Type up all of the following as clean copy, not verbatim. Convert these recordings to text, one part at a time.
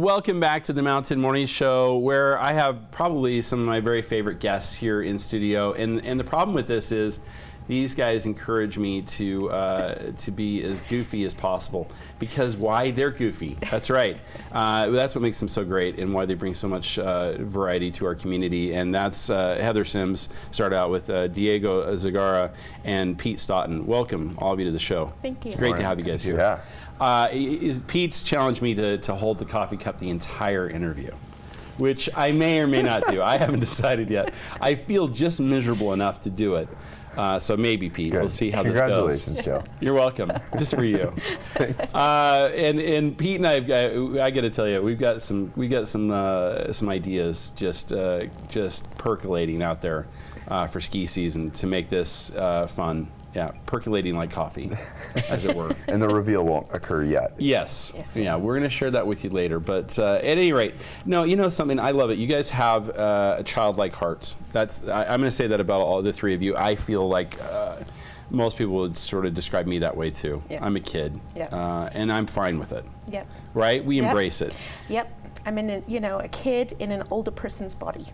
Welcome back to the Mountain Morning Show, where I have probably some of my very favorite guests here in studio. And the problem with this is these guys encourage me to be as goofy as possible. Because why? They're goofy. That's right. That's what makes them so great and why they bring so much variety to our community. And that's Heather Sims, started out with Diego Zagara and Pete Stoughton. Welcome, all of you, to the show. Thank you. It's great to have you guys here. Yeah. Pete's challenged me to hold the coffee cup the entire interview, which I may or may not do. I haven't decided yet. I feel just miserable enough to do it. So maybe, Pete. Good. We'll see how this goes. Congratulations, Joe. You're welcome. Just for you. Thanks. And Pete and I got to tell you, we got some ideas just percolating out there for ski season to make this fun. Yeah, percolating like coffee, as it were. And the reveal won't occur yet. Yes. Yeah, we're going to share that with you later. But at any rate, no, you know something? I love it. You guys have childlike hearts. I'm going to say that about all the three of you. I feel like most people would sort of describe me that way too. Yep. I'm a kid, Yep. and I'm fine with it. Yep. Right? We Yep. embrace it. Yep. I'm a kid in an older person's body.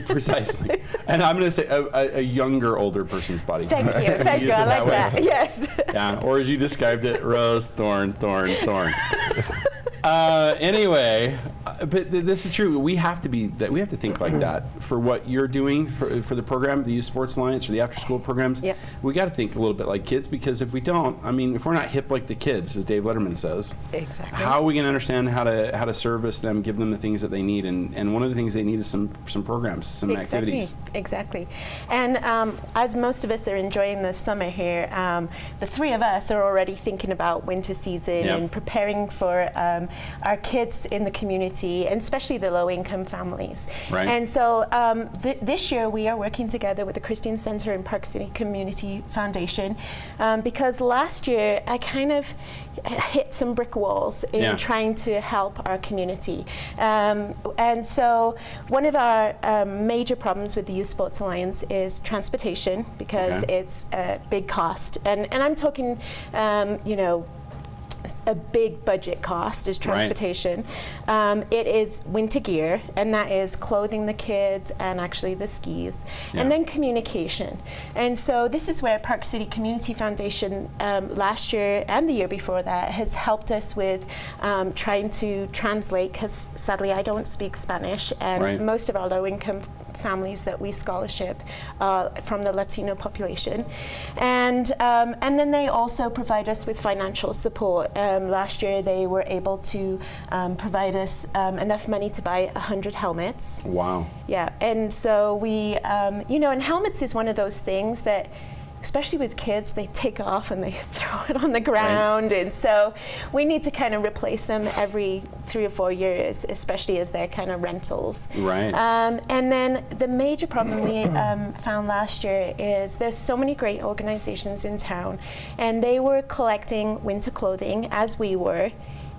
Precisely. And I'm going to say a younger, older person's body. Thank you. Can we Thank use you. it I like way? that. Yes. Yeah, or as you described it, rose, thorn, thorn, thorn. Anyway, but this is true. We have to think like that for what you're doing for the program, the Youth Sports Alliance, or the after-school programs. Yep. We got to think a little bit like kids, because if we don't, I mean, if we're not hip like the kids, as Dave Letterman says, Exactly. how are we going to understand how to service them, give them the things that they need, and one of the things they need is some programs, some activities. Exactly. And as most of us are enjoying the summer here, the three of us are already thinking about winter season Yep. and preparing for our kids in the community, and especially the low-income families. Right. And so this year we are working together with the Christian Center and Park City Community Foundation, because last year I kind of hit some brick walls in trying to help our community. And so one of our major problems with the Youth Sports Alliance is transportation, because it's a big cost. And I'm talking, a big budget cost is transportation. Right. It is winter gear, and that is clothing the kids and actually the skis, and then communication. And so this is where Park City Community Foundation last year and the year before that has helped us with trying to translate, because sadly I don't speak Spanish, and most of our low-income families that we scholarship from the Latino population, and then they also provide us with financial support. Last year they were able to provide us enough money to buy 100 helmets. Wow. Yeah, and so we, and helmets is one of those things that, especially with kids, they take off and they throw it on the ground, and so we need to kind of replace them every 3 or 4 years, especially as they're kind of rentals. Right. And then the major problem we found last year is there's so many great organizations in town, and they were collecting winter clothing as we were.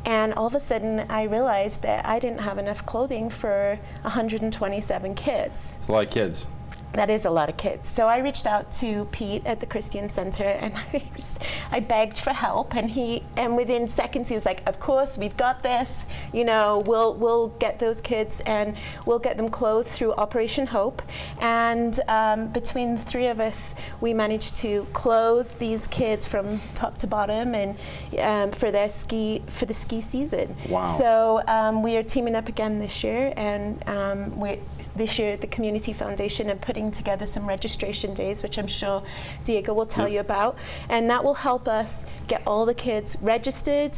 And all of a sudden, I realized that I didn't have enough clothing for 127 kids. It's a lot of kids. That is a lot of kids. So I reached out to Pete at the Christian Center, and I begged for help, and within seconds he was like, "Of course, we've got this. We'll get those kids, and we'll get them clothed through Operation Hope." And between the three of us, we managed to clothe these kids from top to bottom, and for the ski season. Wow. So we are teaming up again this year, and this year the Community Foundation are putting together some registration days, which I'm sure Diego will tell you about, and that will help us get all the kids registered.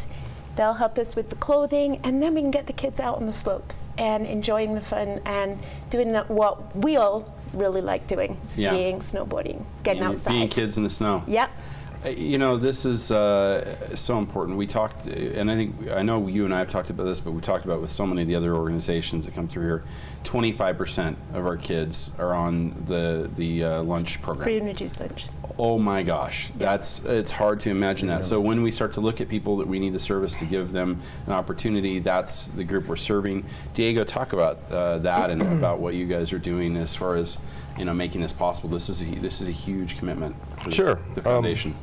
They'll help us with the clothing, and then we can get the kids out on the slopes and enjoying the fun and doing what we all really like doing: skiing, snowboarding, getting outside. Being kids in the snow. Yep. This is so important. We talked, and I know you and I have talked about this, but we talked about it with so many of the other organizations that come through here. 25% of our kids are on the lunch program. Free and reduced lunch. Oh my gosh, it's hard to imagine that. So when we start to look at people that we need to service to give them an opportunity, that's the group we're serving. Diego, talk about that and about what you guys are doing as far as making this possible. This is a huge commitment for the foundation.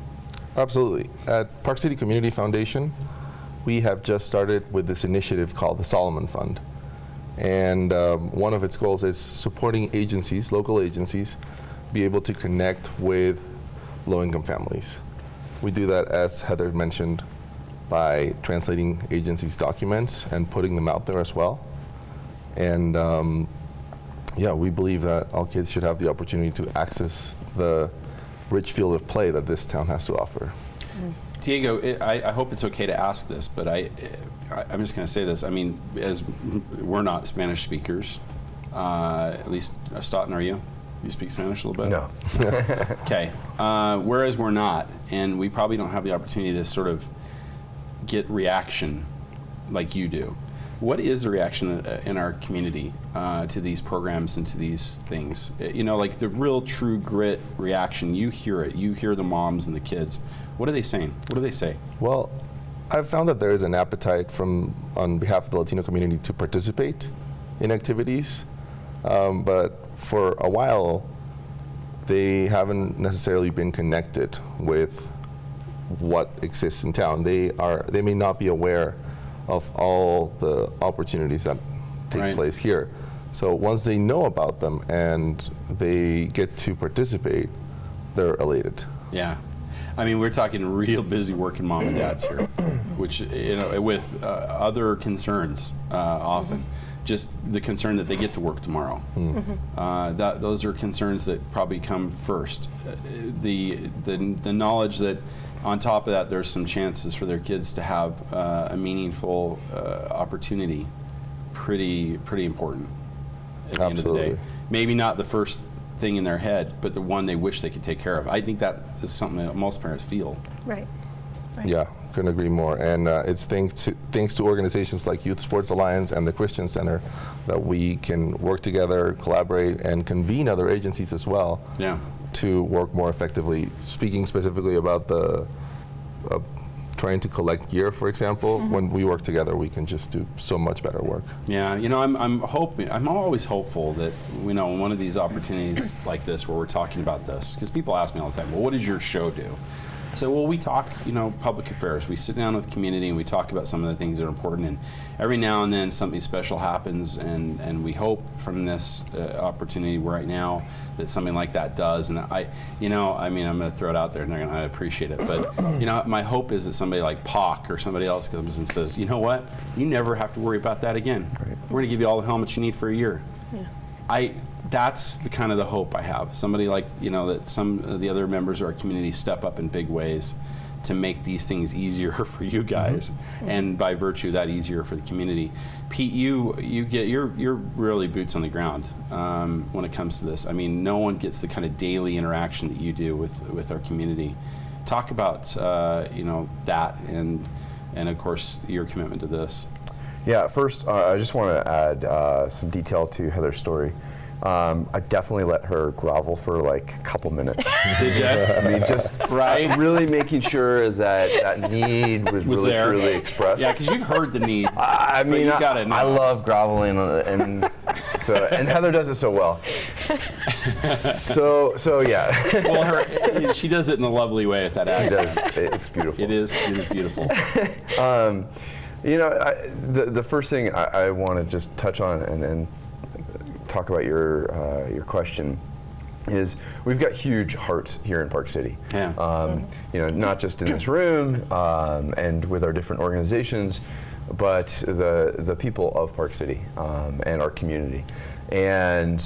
Absolutely. At Park City Community Foundation, we have just started with this initiative called the Solomon Fund. And one of its goals is supporting agencies, local agencies, be able to connect with low-income families. We do that, as Heather mentioned, by translating agencies' documents and putting them out there as well. And yeah, we believe that all kids should have the opportunity to access the rich field of play that this town has to offer. Diego, I hope it's okay to ask this, but I'm just going to say this. I mean, as we're not Spanish speakers, at least Stoughton, are you? You speak Spanish a little bit? No. Okay. Whereas we're not, and we probably don't have the opportunity to sort of get reaction like you do. What is the reaction in our community to these programs and to these things? You know, like the real true grit reaction, you hear it. You hear the moms and the kids. What are they saying? What do they say? Well, I've found that there is an appetite on behalf of the Latino community to participate in activities, but for a while, they haven't necessarily been connected with what exists in town. They may not be aware of all the opportunities that take place here. So once they know about them and they get to participate, they're elated. Yeah. I mean, we're talking real busy working mom and dads here, which, you know, with other concerns often. Just the concern that they get to work tomorrow. Those are concerns that probably come first. The knowledge that on top of that, there's some chances for their kids to have a meaningful opportunity. Pretty important at the end of the day. Maybe not the first thing in their head, but the one they wish they could take care of. I think that is something that most parents feel. Right. Yeah, couldn't agree more. And it's thanks to organizations like Youth Sports Alliance and the Christian Center that we can work together, collaborate, and convene other agencies as well. Yeah. To work more effectively. Speaking specifically about the trying to collect gear, for example, when we work together, we can just do so much better work. Yeah, you know, I'm hoping, I'm always hopeful that, you know, one of these opportunities like this where we're talking about this, because people ask me all the time, well, what does your show do? So, well, we talk, you know, public affairs. We sit down with the community and we talk about some of the things that are important. And every now and then something special happens, and we hope from this opportunity right now that something like that does. And you know, I mean, I'm going to throw it out there and they're going to appreciate it. But, you know, my hope is that somebody like POC or somebody else comes and says, you know what, you never have to worry about that again. Right. We're going to give you all the helmets you need for a year. Yeah. That's the kind of the hope I have. Somebody like, you know, that some of the other members of our community step up in big ways to make these things easier for you guys, and by virtue of that, easier for the community. Pete, you're really boots on the ground when it comes to this. I mean, no one gets the kind of daily interaction that you do with our community. Talk about you know, that and of course your commitment to this. Yeah, first I just want to add some detail to Heather's story. I definitely let her grovel for like a couple minutes. Did you? I mean, just really making sure that need was really there. truly expressed. Yeah, because you've heard the need. I mean, you gotta know. I love groveling, and Heather does it so well. So yeah. Well, she does it in a lovely way with that accent. It's beautiful. It is beautiful. You know, the first thing I want to just touch on and talk about your question is we've got huge hearts here in Park City. Yeah. You know, not just in this room and with our different organizations, but the people of Park City and our community. And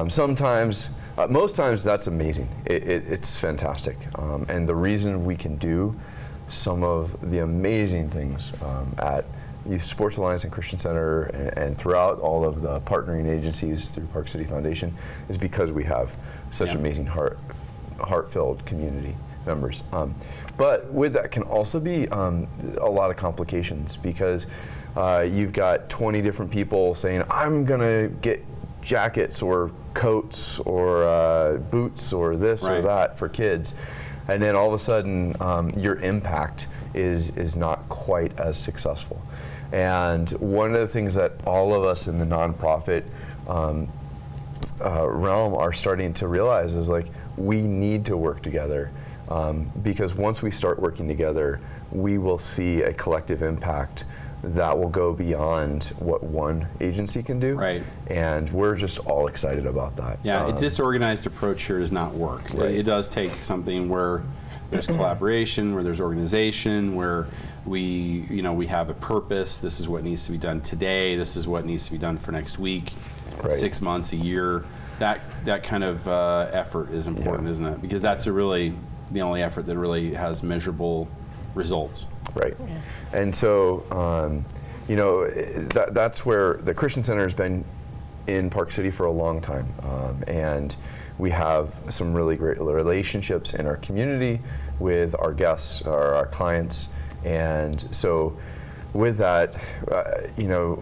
sometimes, most times, that's amazing. It's fantastic. And the reason we can do some of the amazing things at Youth Sports Alliance and Christian Center and throughout all of the partnering agencies through Park City Foundation is because we have such amazing heart-filled community members. But with that can also be a lot of complications because you've got 20 different people saying, I'm gonna get jackets or coats or boots or this or that for kids. And then all of a sudden your impact is not quite as successful. And one of the things that all of us in the nonprofit realm are starting to realize is like we need to work together because once we start working together, we will see a collective impact that will go beyond what one agency can do. Right. And we're just all excited about that. Yeah, a disorganized approach here does not work. Right. It does take something where there's collaboration, where there's organization, where we have a purpose. This is what needs to be done today. This is what needs to be done for next week, Right. 6 months, a year. That kind of effort is important, isn't it? Because that's really the only effort that really has measurable results. Right. And so, that's where the Christian Center has been in Park City for a long time. And we have some really great relationships in our community with our guests, or our clients. And so with that,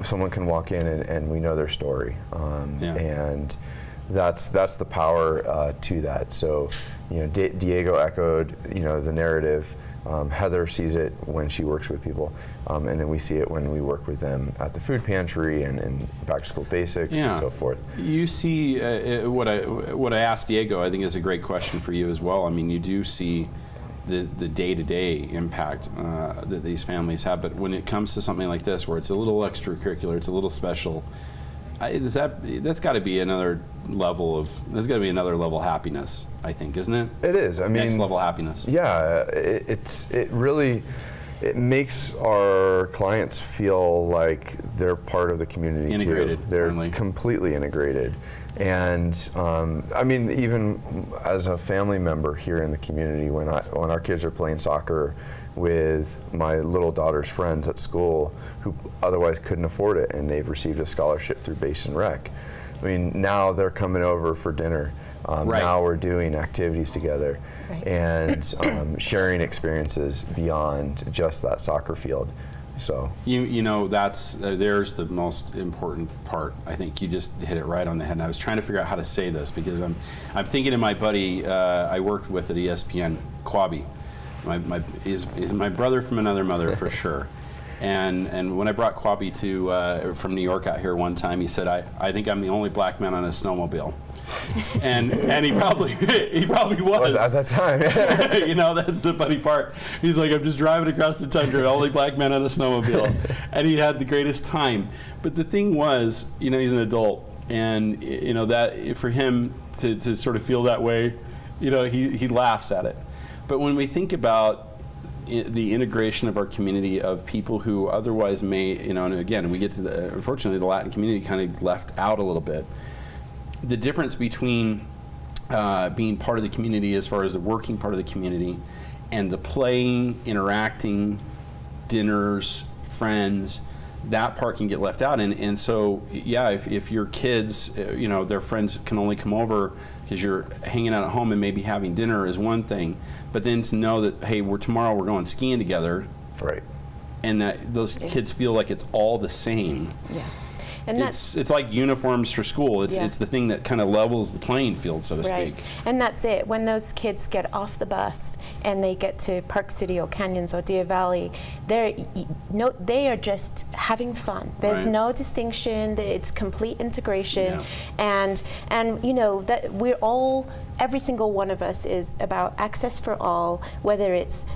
someone can walk in and we know their story. And that's the power to that. So, Diego echoed, the narrative. Heather sees it when she works with people, and then we see it when we work with them at the food pantry and back to school basics and so forth. You see what I asked Diego, I think is a great question for you as well. I mean, you do see the day-to-day impact that these families have, but when it comes to something like this, where it's a little extracurricular, it's a little special, that's got to be another level of happiness, I think, isn't it? It is. I mean, next level happiness. Yeah, it really makes our clients feel like they're part of the community Integrated, too. They're finally. completely integrated. And I mean, even as a family member here in the community, when our kids are playing soccer with my little daughter's friends at school who otherwise couldn't afford it, and they've received a scholarship through Basin Rec. I mean, now they're coming over for dinner. Now we're doing activities together and sharing experiences beyond just that soccer field. So that's there's the most important part. I think you just hit it right on the head. And I was trying to figure out how to say this because I'm thinking of my buddy I worked with at ESPN, Quabi. He's my brother from another mother for sure. And when I brought Quabi from New York out here one time, he said, I think I'm the only black man on a snowmobile. and he probably was. At that time. That's the funny part. He's like, I'm just driving across the tundra, only black man on a snowmobile. And he had the greatest time. But the thing was, he's an adult. And, that for him to sort of feel that way, he laughs at it. But when we think about the integration of our community of people who otherwise may, and again, we get to unfortunately, the Latin community kind of left out a little bit. The difference between being part of the community as far as the working part of the community and the playing, interacting, dinners, friends, that part can get left out. And so, if your kids, their friends can only come over because you're hanging out at home and maybe having dinner is one thing, but then to know that, hey, tomorrow we're going skiing together. Right. And that those kids feel like it's all the same. Yeah. And it's like uniforms for school. It's the thing that kind of levels the playing field, so to speak. And that's it. When those kids get off the bus and they get to Park City or Canyons or Deer Valley, they are just having fun. There's no distinction. It's complete integration. Yeah. And that we're all, every single one of us is about access for all, whether it's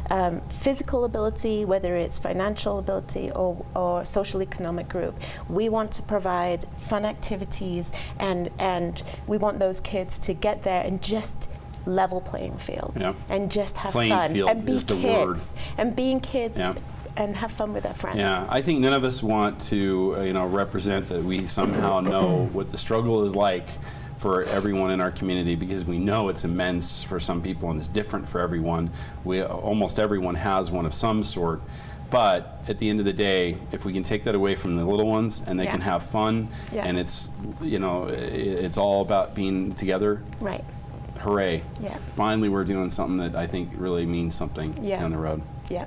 physical ability, whether it's financial ability, or social economic group. We want to provide fun activities, and we want those kids to get there and just level playing field and just have fun and be kids and being kids and have fun with their friends. Yeah, I think none of us want to represent that we somehow know what the struggle is like for everyone in our community, because we know it's immense for some people and it's different for everyone. Almost everyone has one of some sort. But at the end of the day, if we can take that away from the little ones and they can have fun, and it's it's all about being together. Right. Hooray! Yeah. Finally, we're doing something that I think really means something down the road. Yeah,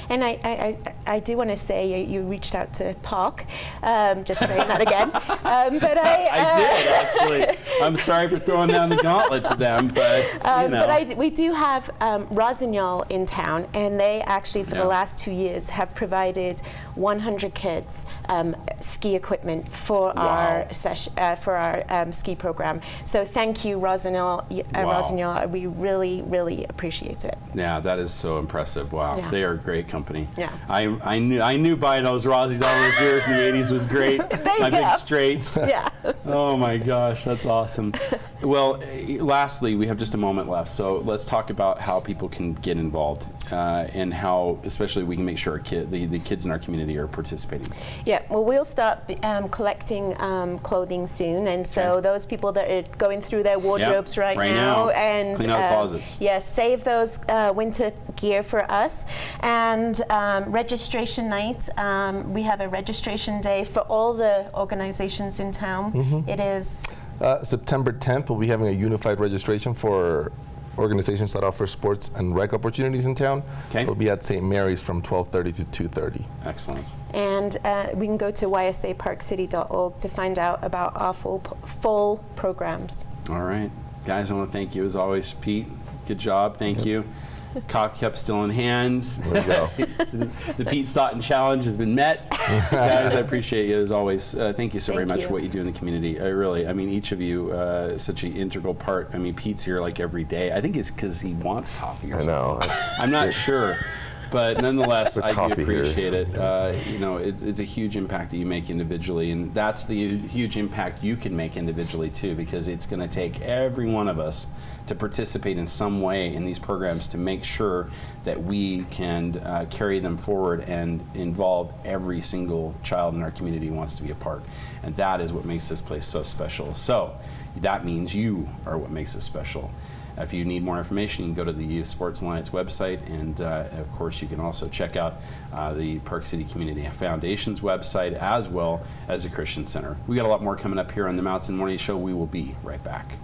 and I do want to say you reached out to Park, just saying that again. But I did actually. I'm sorry for throwing down the gauntlet to them, but you know. But we do have Rossignol in town, and they actually for the Yeah. last 2 years have provided 100 kids ski equipment for Wow. our ski program. So thank you, Rossignol. Wow. Rossignol, we really appreciate it. Yeah, that is so impressive. Wow, Yeah. they are a great company. Yeah. I knew buying those Rossies all those years in the '80s was great. My big go. straights. Yeah. Oh my gosh, that's awesome. Well, lastly, we have just a moment left, so let's talk about how people can get involved and how, especially, we can make sure the kids in our community are participating. Yeah, well, we'll start collecting clothing soon, and so Okay. those people that are going through their wardrobes right right now, now. and Clean out closets. Yes, save those winter gear for us. And registration night, we have a registration day for all the organizations in town. It is September 10th, we'll be having a unified registration for organizations that offer sports and rec opportunities in town. Okay. It'll be at St. Mary's from 12:30 to 2:30. Excellent. And we can go to ysaparkcity.org to find out about our full programs. All right, guys, I want to thank you as always, Pete. Good job. Thank you. Coffee cup still in hands. There you go. The Pete Stoughton challenge has been met. Guys, I appreciate you as always. Thank you so very Thank much you. for what you do in the community. I mean, each of you, such an integral part. I mean, Pete's here like every day. I think it's because he wants coffee or I know. something. I'm not sure. But nonetheless, The I do coffee here. appreciate it. You know, it's a huge impact that you make individually, and that's the huge impact you can make individually too, because it's going to take every one of us to participate in some way in these programs to make sure that we can carry them forward and involve every single child in our community who wants to be a part. And that is what makes this place so special. So that means you are what makes it special. If you need more information, you can go to the Youth Sports Alliance website, and of course you can also check out the Park City Community Foundation's website, as well as the Christian Center. We got a lot more coming up here on the Mountain Morning Show. We will be right back.